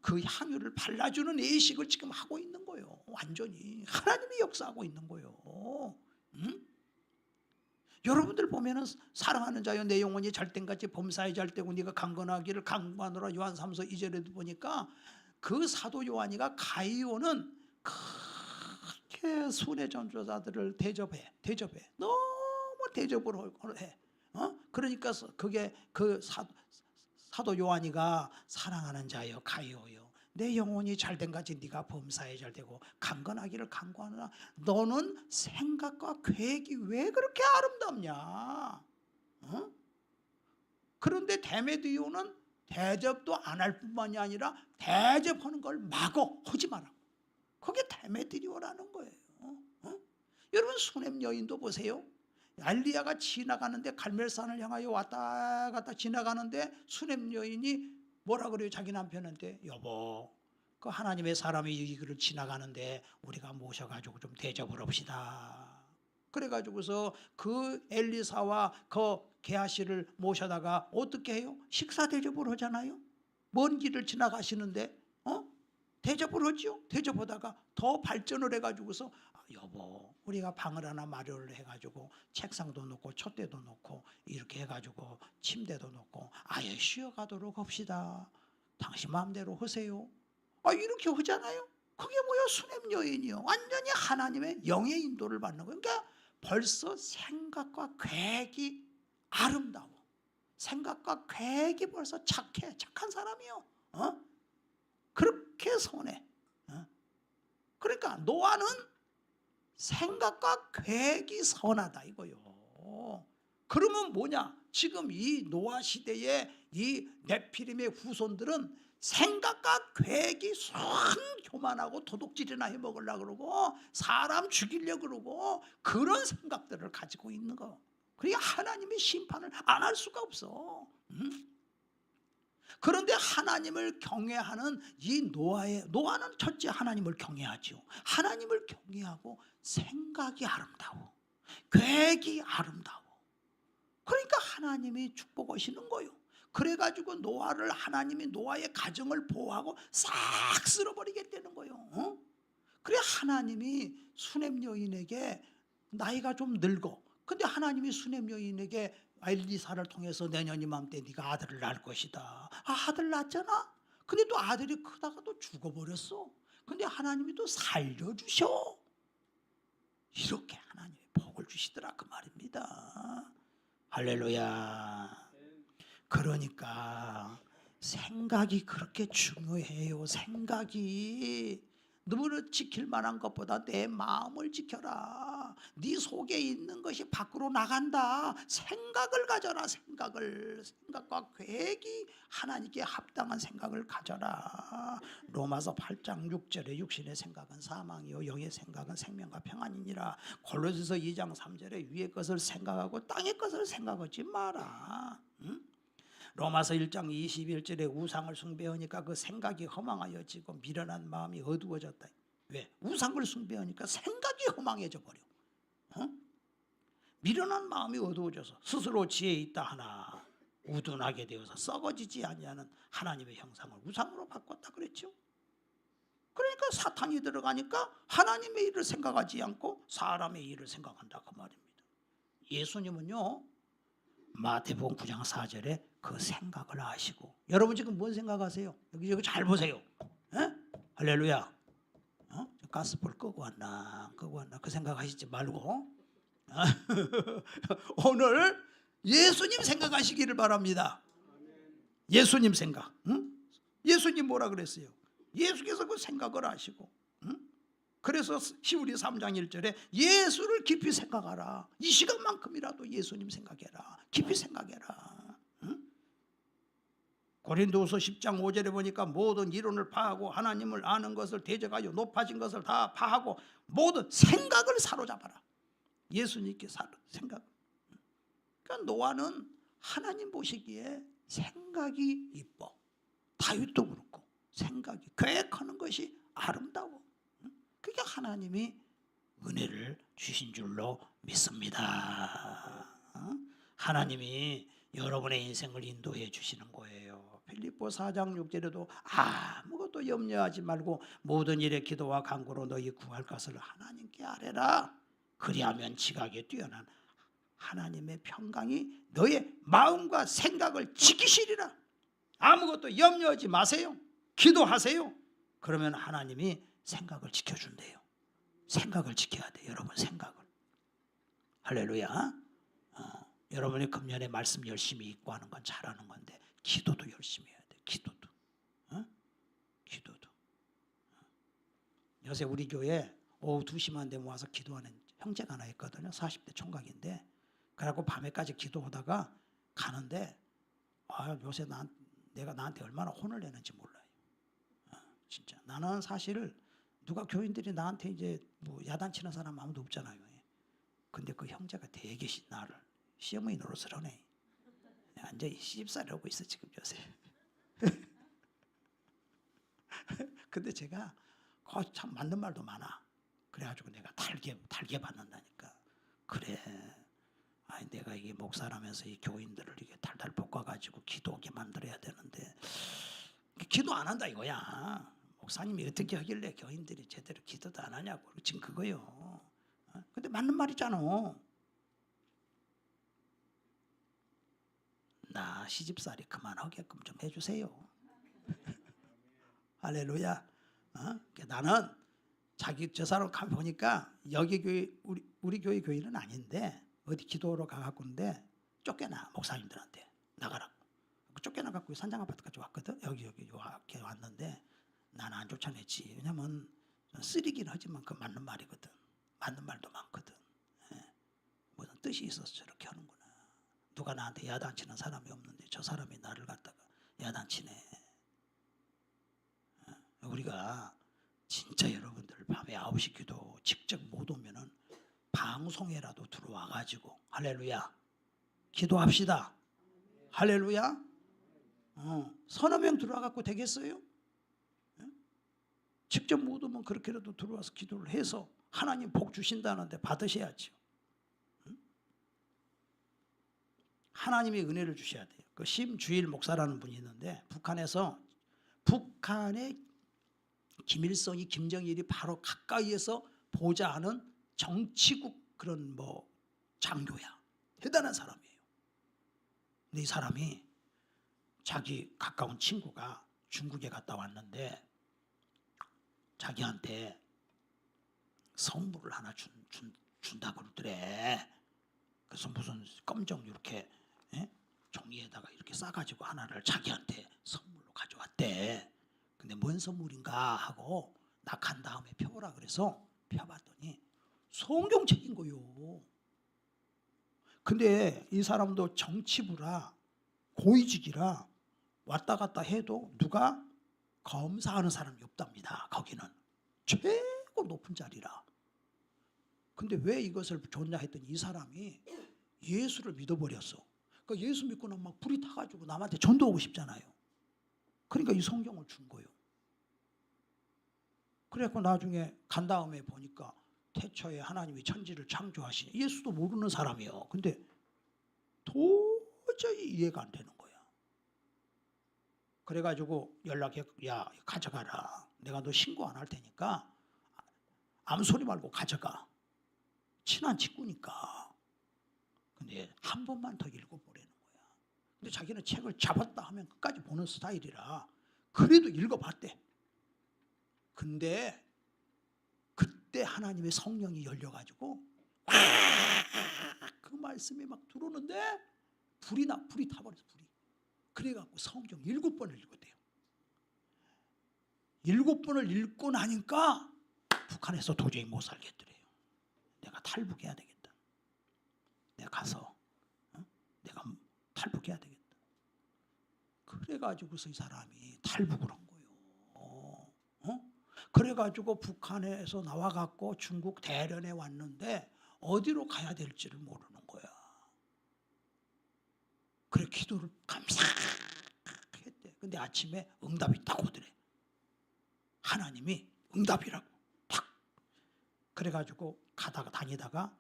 그 향유를 발라주는 예식을 지금 하고 있는 거예요. 완전히 하나님이 역사하고 있는 거예요. 여러분들 보면은 사랑하는 자여 내 영혼이 잘된같이 범사에 잘되고 네가 강건하기를 강구하노라 요한 3서 2절에도 보니까 그 사도 요한이가 가이오는 그렇게 순회 전도자들을 대접해 너무 대접을 해. 그러니까 그게 그 사도 요한이가 사랑하는 자여 가이오여 내 영혼이 잘된같이 네가 범사에 잘되고 강건하기를 강구하노라. 너는 생각과 계획이 왜 그렇게 아름답냐? 그런데 데메디오는 대접도 안 할 뿐만이 아니라 대접하는 걸 마구 하지 마라. 그게 데메디오라는 거예요. 여러분 수냄 여인도 보세요. 엘리야가 지나가는데 갈멜산을 향하여 왔다 갔다 지나가는데 수냄 여인이 뭐라 그래요? 자기 남편한테 여보 그 하나님의 사람이 이 길을 지나가는데 우리가 모셔가지고 좀 대접을 합시다. 그래가지고서 그 엘리사와 그 게하시를 모셔다가 어떻게 해요? 식사 대접을 하잖아요. 먼 길을 지나가시는데 대접을 하죠. 대접하다가 더 발전을 해가지고서 여보 우리가 방을 하나 마련을 해가지고 책상도 놓고 촛대도 놓고 이렇게 해가지고 침대도 놓고 아예 쉬어가도록 합시다. 당신 마음대로 하세요. 이렇게 하잖아요. 그게 뭐야? 수냄 여인이요. 완전히 하나님의 영의 인도를 받는 거예요. 그러니까 벌써 생각과 계획이 아름다워. 생각과 계획이 벌써 착한 사람이요. 그렇게 선해. 그러니까 노아는 생각과 계획이 선하다 이거요. 그러면 뭐냐? 지금 이 노아 시대의 이 네피림의 후손들은 생각과 계획이 순 교만하고 도둑질이나 해먹으려고 그러고 사람 죽이려고 그러고 그런 생각들을 가지고 있는 거. 그러니까 하나님의 심판을 안 할 수가 없어. 그런데 하나님을 경외하는 이 노아는 첫째 하나님을 경외하죠. 하나님을 경외하고 생각이 아름다워. 계획이 아름다워. 그러니까 하나님이 축복하시는 거예요. 그래가지고 하나님이 노아의 가정을 보호하고 싹 쓸어버리겠다는 거예요. 그래 하나님이 수냄 여인에게 나이가 좀 늙어. 근데 하나님이 수냄 여인에게 엘리사를 통해서 내년 이맘때 네가 아들을 낳을 것이다. 아들 낳았잖아. 근데 또 아들이 크다가 또 죽어버렸어. 근데 하나님이 또 살려주셔. 이렇게 하나님이 복을 주시더라 그 말입니다. 할렐루야. 그러니까 생각이 그렇게 중요해요. 생각이 너를 지킬 만한 것보다 내 마음을 지켜라. 네 속에 있는 것이 밖으로 나간다. 생각을 가져라. 생각과 계획이 하나님께 합당한 생각을 가져라. 로마서 8장 6절에 육신의 생각은 사망이요 영의 생각은 생명과 평안이니라. 골로새서 2장 3절에 위의 것을 생각하고 땅의 것을 생각하지 마라. 로마서 1장 21절에 우상을 숭배하니까 그 생각이 허망하여지고 미련한 마음이 어두워졌다. 왜? 우상을 숭배하니까 생각이 허망해져 버려. 미련한 마음이 어두워져서 스스로 지혜 있다 하나 우둔하게 되어서 썩어지지 아니하는 하나님의 형상을 우상으로 바꿨다 그랬죠. 그러니까 사탄이 들어가니까 하나님의 일을 생각하지 않고 사람의 일을 생각한다 그 말입니다. 예수님은요 마태복음 9장 4절에 그 생각을 하시고 여러분 지금 뭔 생각하세요? 여기 잘 보세요. 할렐루야. 가스불 끄고 왔나 그 생각하시지 말고 오늘 예수님 생각하시기를 바랍니다. 예수님 생각. 예수님 뭐라 그랬어요? 예수께서 그 생각을 하시고 그래서 히브리 3장 1절에 예수를 깊이 생각하라. 이 시간만큼이라도 예수님 생각해라. 깊이 생각해라. 고린도후서 10장 5절에 보니까 모든 이론을 파하고 하나님을 아는 것을 대적하여 높아진 것을 다 파하고 모든 생각을 사로잡아라. 예수님께 생각. 그러니까 노아는 하나님 보시기에 생각이 이뻐. 다윗도 그렇고 생각이 계획하는 것이 아름다워. 그게 하나님이 은혜를 주신 줄로 믿습니다. 하나님이 여러분의 인생을 인도해 주시는 거예요. 빌립보 4장 6절에도 아무것도 염려하지 말고 모든 일에 기도와 간구로 너희 구할 것을 하나님께 아뢰라. 그리하면 지각에 뛰어난 하나님의 평강이 너의 마음과 생각을 지키시리라. 아무것도 염려하지 마세요. 기도하세요. 그러면 하나님이 생각을 지켜준대요. 생각을 지켜야 돼요. 여러분 생각을. 할렐루야. 여러분이 금년에 말씀 열심히 읽고 하는 건 잘하는 건데 기도도 열심히 해야 돼. 기도도. 기도도. 요새 우리 교회 오후 2시만 되면 와서 기도하는 형제가 하나 있거든요. 40대 총각인데 그래갖고 밤에까지 기도하다가 가는데 요새 내가 나한테 얼마나 혼을 내는지 몰라요. 진짜 나는 사실 누가 교인들이 나한테 이제 뭐 야단치는 사람 아무도 없잖아요. 근데 그 형제가 되게 나를 시어머니 노릇을 하네. 완전히 시집살이라고 있어 지금 요새. 근데 제가 참 맞는 말도 많아. 그래가지고 내가 달게 받는다니까. 그래. 아니 내가 이게 목사라면서 이 교인들을 이게 달달 볶아가지고 기도하게 만들어야 되는데 기도 안 한다 이거야. 목사님이 어떻게 하길래 교인들이 제대로 기도도 안 하냐고. 지금 그거요. 근데 맞는 말이잖아. 나 시집살이 그만하게끔 좀 해주세요. 할렐루야. 나는 저 사람 가면 보니까 여기 교회 우리 교회 교인은 아닌데 어디 기도하러 가갖고인데 쫓겨나 목사님들한테 나가라고. 쫓겨나 갖고 산장 아파트까지 왔거든. 여기 왔는데 나는 안 쫓아냈지. 왜냐면 쓰리긴 하지만 그 맞는 말이거든. 맞는 말도 많거든. 무슨 뜻이 있어서 저렇게 하는구나. 누가 나한테 야단치는 사람이 없는데 저 사람이 나를 갖다가 야단치네. 우리가 진짜 여러분들 밤에 9시 기도 직접 못 오면은 방송에라도 들어와가지고 할렐루야 기도합시다. 할렐루야. 서너 명 들어와갖고 되겠어요? 직접 못 오면 그렇게라도 들어와서 기도를 해서 하나님 복 주신다는데 받으셔야죠. 하나님의 은혜를 주셔야 돼요. 그 심주일 목사라는 분이 있는데 북한의 김일성이 김정일이 바로 가까이에서 보자 하는 정치국 그런 뭐 장교야. 대단한 사람이에요. 근데 이 사람이 자기 가까운 친구가 중국에 갔다 왔는데 자기한테 선물을 하나 준다고 그러더래. 그래서 무슨 검정 이렇게 종이에다가 이렇게 싸가지고 하나를 자기한테 선물로 가져왔대. 근데 뭔 선물인가 하고 낙한 다음에 펴보라 그래서 펴봤더니 성경책인 거요. 근데 이 사람도 정치부라 고위직이라 왔다 갔다 해도 누가 검사하는 사람이 없답니다. 거기는 최고 높은 자리라. 근데 왜 이것을 줬냐 했더니 이 사람이 예수를 믿어버렸어. 그러니까 예수 믿고는 막 불이 타가지고 남한테 전도하고 싶잖아요. 그러니까 이 성경을 준 거예요. 그래갖고 나중에 간 다음에 보니까 태초에 하나님이 천지를 창조하시니 예수도 모르는 사람이요. 근데 도저히 이해가 안 되는 거야. 그래가지고 연락해, 야 가져가라. 내가 너 신고 안 할 테니까 아무 소리 말고 가져가. 친한 친구니까. 근데 한 번만 더 읽어보라는 거야. 근데 자기는 책을 잡았다 하면 끝까지 보는 스타일이라 그래도 읽어봤대. 근데 그때 하나님의 성령이 열려가지고 그 말씀이 막 들어오는데 불이 타버렸어. 불이. 그래갖고 성경 7번을 읽었대요. 7번을 읽고 나니까 북한에서 도저히 못 살겠더래요. 내가 탈북해야 되겠다. 내가 가서 내가 탈북해야 되겠다. 그래가지고서 이 사람이 탈북을 한 거예요. 그래가지고 북한에서 나와갖고 중국 대련에 왔는데 어디로 가야 될지를 모르는 거야. 그래 기도를 감사했대. 근데 아침에 응답이 딱 오더래. 하나님이 응답이라고 딱. 그래가지고 다니다가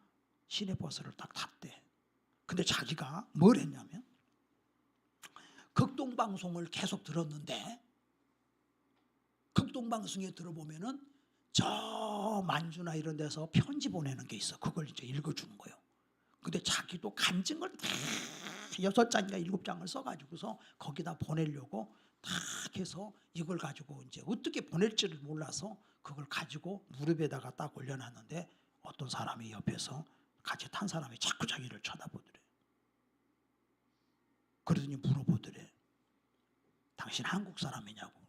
시내버스를 딱 탔대. 근데 자기가 뭘 했냐면 극동방송을 계속 들었는데 극동방송에 들어보면은 저 만주나 이런 데서 편지 보내는 게 있어. 그걸 이제 읽어주는 거예요. 근데 자기도 간증을 다 6장인가 7장을 써가지고서 거기다 보내려고 다 해서 이걸 가지고 이제 어떻게 보낼지를 몰라서 그걸 가지고 무릎에다가 딱 올려놨는데 어떤 사람이 옆에서 같이 탄 사람이 자꾸 자기를 쳐다보더래. 그러더니 물어보더래. 당신 한국 사람이냐고.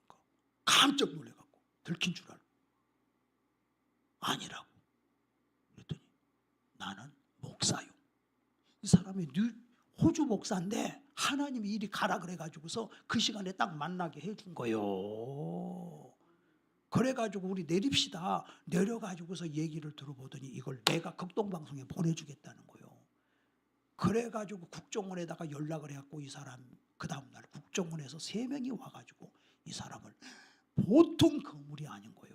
깜짝 놀래갖고 들킨 줄 알고 아니라고. 그랬더니 나는 목사요. 이 사람이 호주 목사인데 하나님이 이리 가라 그래가지고서 그 시간에 딱 만나게 해준 거요. 그래가지고 우리 내립시다. 내려가지고서 얘기를 들어보더니 이걸 내가 극동방송에 보내주겠다는 거요. 그래가지고 국정원에다가 연락을 해갖고 이 사람 그 다음날 국정원에서 3명이 와가지고 이 사람을 보통 거물이 아닌 거요.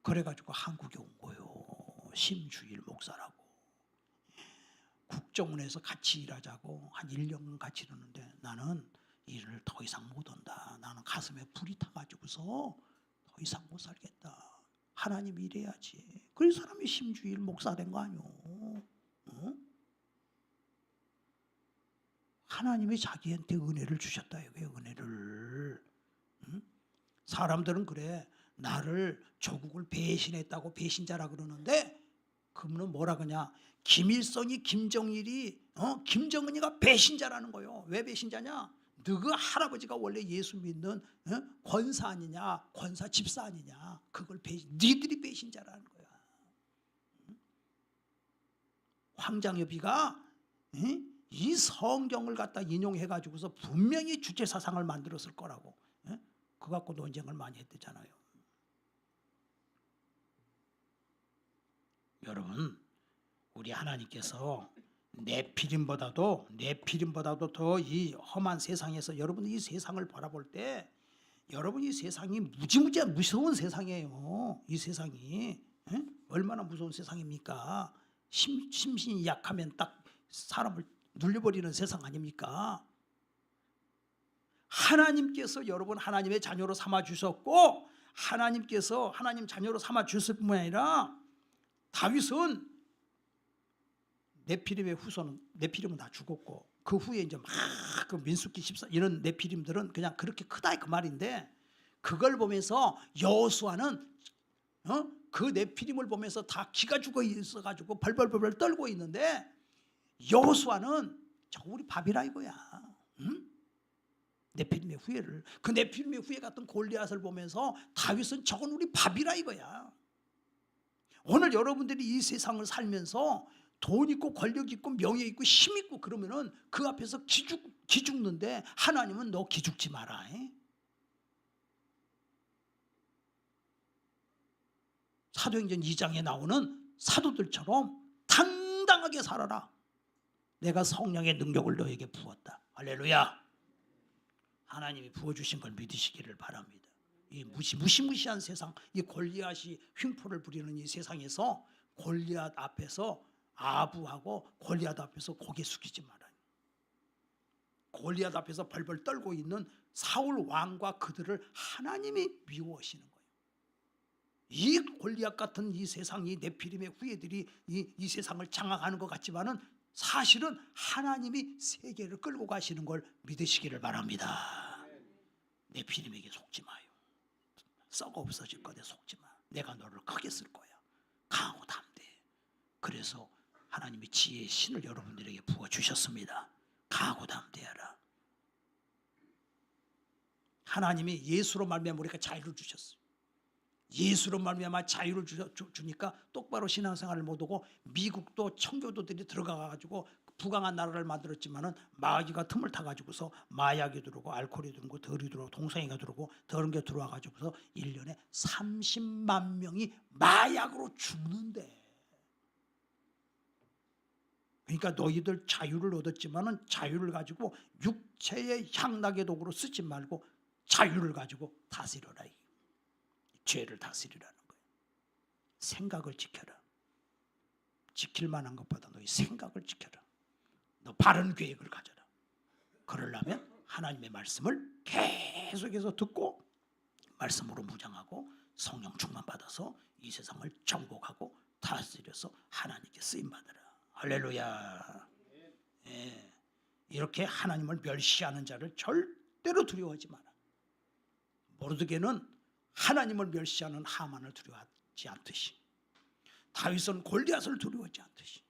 그래가지고 한국에 온 거요. 심주일 목사라고. 국정원에서 같이 일하자고 한 1년간 같이 일하는데 나는 일을 더 이상 못 한다. 나는 가슴에 불이 타가지고서 더 이상 못 살겠다. 하나님 일해야지. 그래서 사람이 심주일 목사 된 거 아니오. 어? 하나님이 자기한테 은혜를 주셨다. 이게 은혜를. 응? 사람들은 그래. 나를 조국을 배신했다고 배신자라 그러는데 그분은 뭐라 그러냐. 김일성이 김정일이 김정은이가 배신자라는 거예요. 왜 배신자냐. 너그 할아버지가 원래 예수 믿는 권사 아니냐. 권사 집사 아니냐. 그걸 니들이 배신자라는 거야. 황장엽이가 이 성경을 갖다 인용해가지고서 분명히 주체사상을 만들었을 거라고. 그거 갖고 논쟁을 많이 했대잖아요. 여러분, 우리 하나님께서 네피림보다도 더 이 험한 세상에서 여러분 이 세상을 바라볼 때 여러분 이 세상이 무지무지한 무서운 세상이에요. 이 세상이 얼마나 무서운 세상입니까? 심신이 약하면 딱 사람을 눌려버리는 세상 아닙니까? 하나님께서 여러분 하나님의 자녀로 삼아 주셨고 하나님께서 하나님 자녀로 삼아 주실 뿐만 아니라 다윗은 네피림의 후손은 네피림은 다 죽었고 그 후에 이제 막 그 민수기 14 이런 네피림들은 그냥 그렇게 크다 그 말인데 그걸 보면서 여호수아는 그 네피림을 보면서 다 기가 죽어 있어가지고 벌벌벌 떨고 있는데 여호수아는 저 우리 밥이라 이거야. 응? 네피림의 후예를 그 네피림의 후예 같은 골리앗을 보면서 다윗은 저건 우리 밥이라 이거야. 오늘 여러분들이 이 세상을 살면서 돈 있고 권력 있고 명예 있고 힘 있고 그러면은 그 앞에서 기죽는데 하나님은 너 기죽지 마라. 사도행전 2장에 나오는 사도들처럼 당당하게 살아라. 내가 성령의 능력을 너에게 부었다. 할렐루야. 하나님이 부어주신 걸 믿으시기를 바랍니다. 이 무시무시한 세상, 이 골리앗이 흉포를 부리는 이 세상에서 골리앗 앞에서 아부하고 골리앗 앞에서 고개 숙이지 말아요. 골리앗 앞에서 벌벌 떨고 있는 사울 왕과 그들을 하나님이 미워하시는 거예요. 이 골리앗 같은 이 세상, 이 네피림의 후예들이 이 세상을 장악하는 것 같지만은 사실은 하나님이 세계를 끌고 가시는 걸 믿으시기를 바랍니다. 네피림에게 속지 마요. 썩어 없어질 거대 속지 마. 내가 너를 크게 쓸 거야. 강하고 담대해. 그래서 하나님이 지혜의 신을 여러분들에게 부어주셨습니다. 강하고 담대하라. 하나님이 예수로 말미암아 우리가 자유를 주셨어요. 예수로 말미암아 자유를 주니까 똑바로 신앙생활을 못하고 미국도 청교도들이 들어가가지고 부강한 나라를 만들었지만은 마귀가 틈을 타가지고서 마약이 들어오고 알코올이 들어오고 덜이 들어오고 동성애가 들어오고 더러운 게 들어와가지고서 1년에 30만 명이 마약으로 죽는데. 그러니까 너희들 자유를 얻었지만은 자유를 가지고 육체의 향락의 도구로 쓰지 말고 자유를 가지고 다스려라. 죄를 다스리라는 거예요. 생각을 지켜라. 지킬 만한 것보다 너희 생각을 지켜라. 너 바른 계획을 가져라. 그러려면 하나님의 말씀을 계속해서 듣고 말씀으로 무장하고 성령 충만 받아서 이 세상을 정복하고 다스려서 하나님께 쓰임 받으라. 할렐루야. 예. 이렇게 하나님을 멸시하는 자를 절대로 두려워하지 마라. 모르드게는 하나님을 멸시하는 하만을 두려워하지 않듯이, 다윗은 골리앗을 두려워하지 않듯이,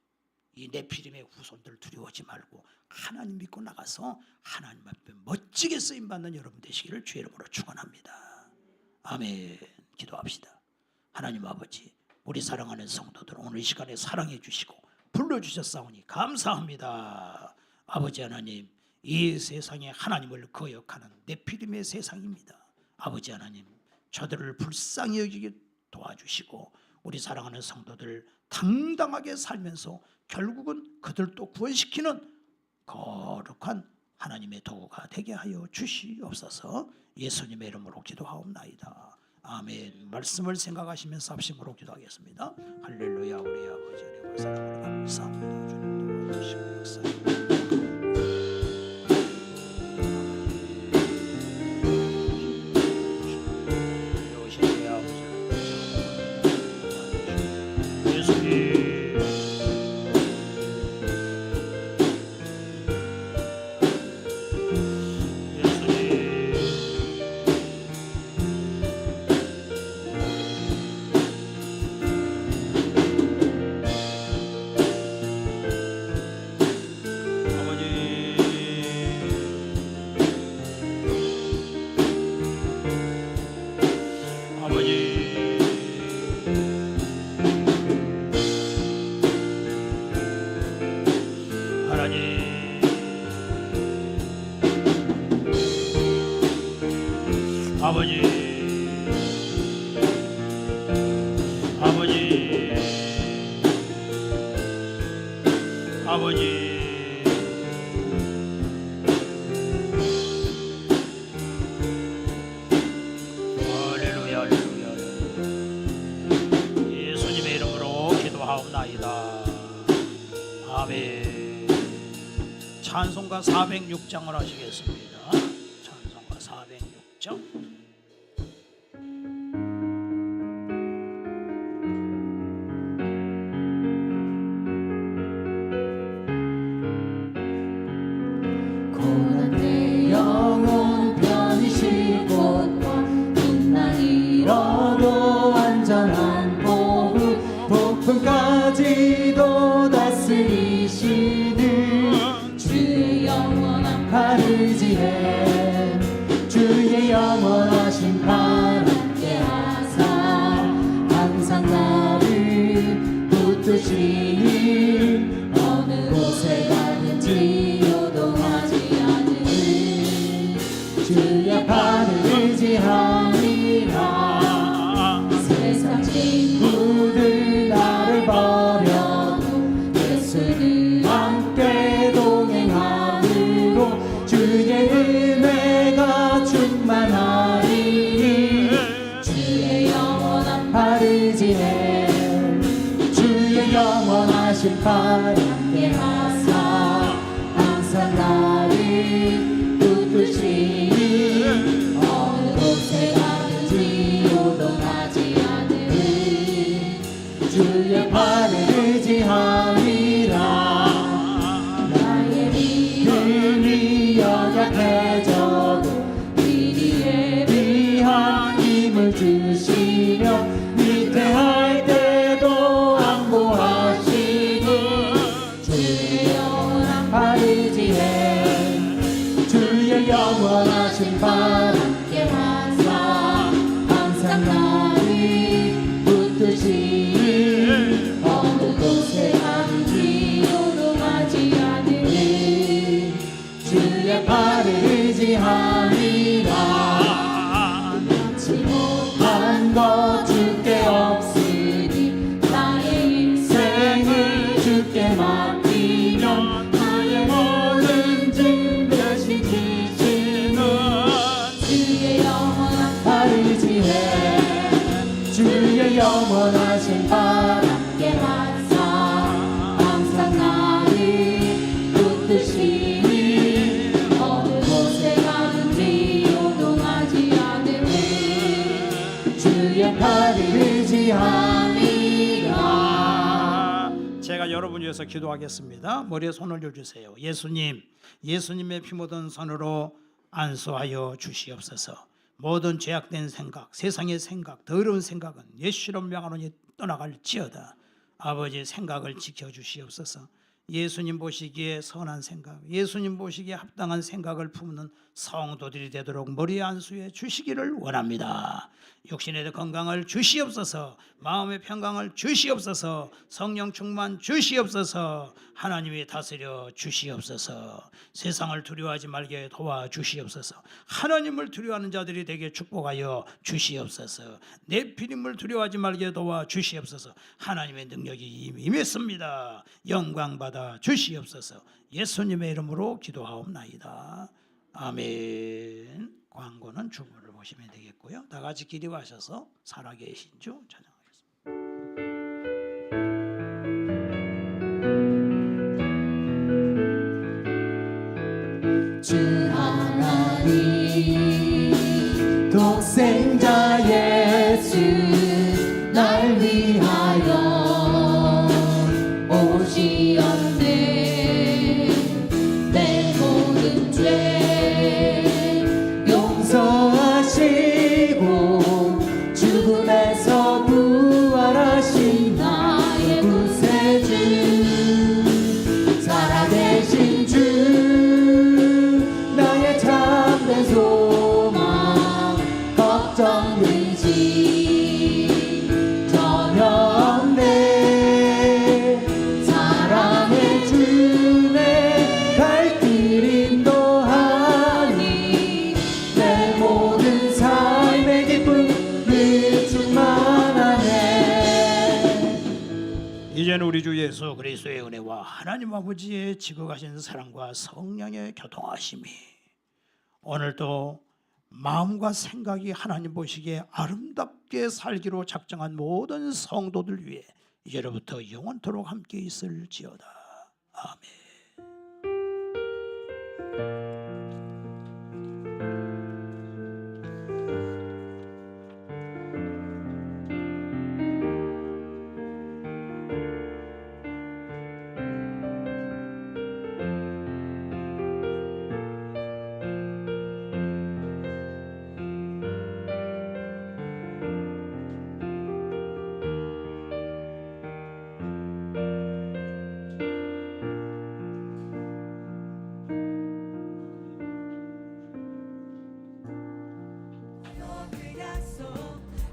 이 네피림의 후손들을 두려워하지 말고 하나님 믿고 나가서 하나님 앞에 멋지게 쓰임받는 여러분 되시기를 주의 이름으로 축원합니다. 아멘. 기도합시다. 하나님 아버지, 우리 사랑하는 성도들 오늘 이 시간에 사랑해 주시고 불러주셨사오니 감사합니다. 아버지 하나님, 이 세상에 하나님을 거역하는 네피림의 세상입니다. 아버지 하나님, 저들을 불쌍히 여기게 도와주시고 우리 사랑하는 성도들 당당하게 살면서 결국은 그들도 구원시키는 거룩한 하나님의 도구가 되게 하여 주시옵소서. 예수님의 이름으로 기도하옵나이다. 아멘. 말씀을 생각하시면서 합심으로 기도하겠습니다. 할렐루야. 우리 아버지 은혜와 사랑을 감사합니다. 주님 도와주시고 역사해 아버지, 아버지, 아버지, 할렐루야, 할렐루야. 예수님의 이름으로 기도하옵나이다. 아멘. 찬송가 406장을 하시겠습니다. 찬송가 406장. 높음까지도 다스리시는 주의 영원한 파르지에 주의 영원하신 발 함께 하사 항상 나를 붙드시니 어느 곳에 가든지 요동하지 않으니 주의 발을 의지함이라. 세상 친구들 나를 버려도 예수를 함께 동행함으로 주의 은혜가 충만하리니 주의 영원한 팔 의지해 주의 영원하신 팔 함께 하사 항상 나를 붙드시니 어느 곳에 가든지 요동하지 주의 팔을 의지함이라. 나의 믿음이 연약해져도 미리 예비한 힘을 주시며 위태할 때도 안보하시는 주의 영원한 팔 의지해 주의 영원하신 팔 함께 하사 항상 나를 붙드시니 어느 곳에 가든지 요동하지 않으니 주의 팔을 의지함이라. 낳지 못한 것 주께 없으니 나의 인생을 주께 맡기면 나의 모든 짐 대신 지시는 주의 영원한 팔 의지해 주의 영원하신 팔 함께 하사 항상 나를 붙드시니 어느 곳에 가든지 요동하지 않으니 주의 팔을 의지함이라. 여러분 위해서 기도하겠습니다. 머리에 손을 올려주세요. 예수님의 피 묻은 손으로 안수하여 주시옵소서. 모든 죄악된 생각, 세상의 생각, 더러운 생각은 예수로 명하노니 떠나갈지어다. 아버지 생각을 지켜주시옵소서. 예수님 보시기에 선한 생각, 예수님 보시기에 합당한 생각을 품는 성도들이 되도록 머리에 안수해 주시기를 원합니다. 육신의 건강을 주시옵소서. 마음의 평강을 주시옵소서. 성령 충만 주시옵소서. 하나님이 다스려 주시옵소서. 세상을 두려워하지 말게 도와주시옵소서. 하나님을 두려워하는 자들이 되게 축복하여 주시옵소서. 네피림을 두려워하지 말게 도와주시옵소서. 하나님의 능력이 임했습니다. 영광 받아 주시옵소서. 예수님의 이름으로 기도하옵나이다. 아멘. 광고는 주보를 보시면 되겠고요. 다 같이 기도하셔서 살아계신 주 찬양하겠습니다. 주 하나님 독생자 예수 날 위하여 오시었네. 내 모든 죄 용서하시고 죽음에서 부활하신 나의 구세주 살아계신 주 나의 참된 소망 걱정 의지 전혀 없네. 사랑의 주내 갈 길 인도하니 내 모든 삶의 기쁨 늘 충만하네. 이제는 우리 주 예수 그리스도의 은혜와 하나님 아버지의 지극하신 사랑과 성령의 교통하심이 오늘도 마음과 생각이 하나님 보시기에 아름답게 살기로 작정한 모든 성도들 위해 이제로부터 영원토록 함께 있을지어다. 아멘.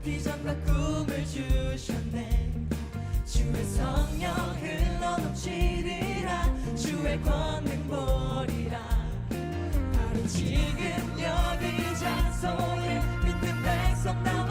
비전과 꿈을 주셨네. 주의 성령 흘러넘치리라. 주의 권능 보리라. 바로 지금 여기 이 장소에 믿는 백성 나와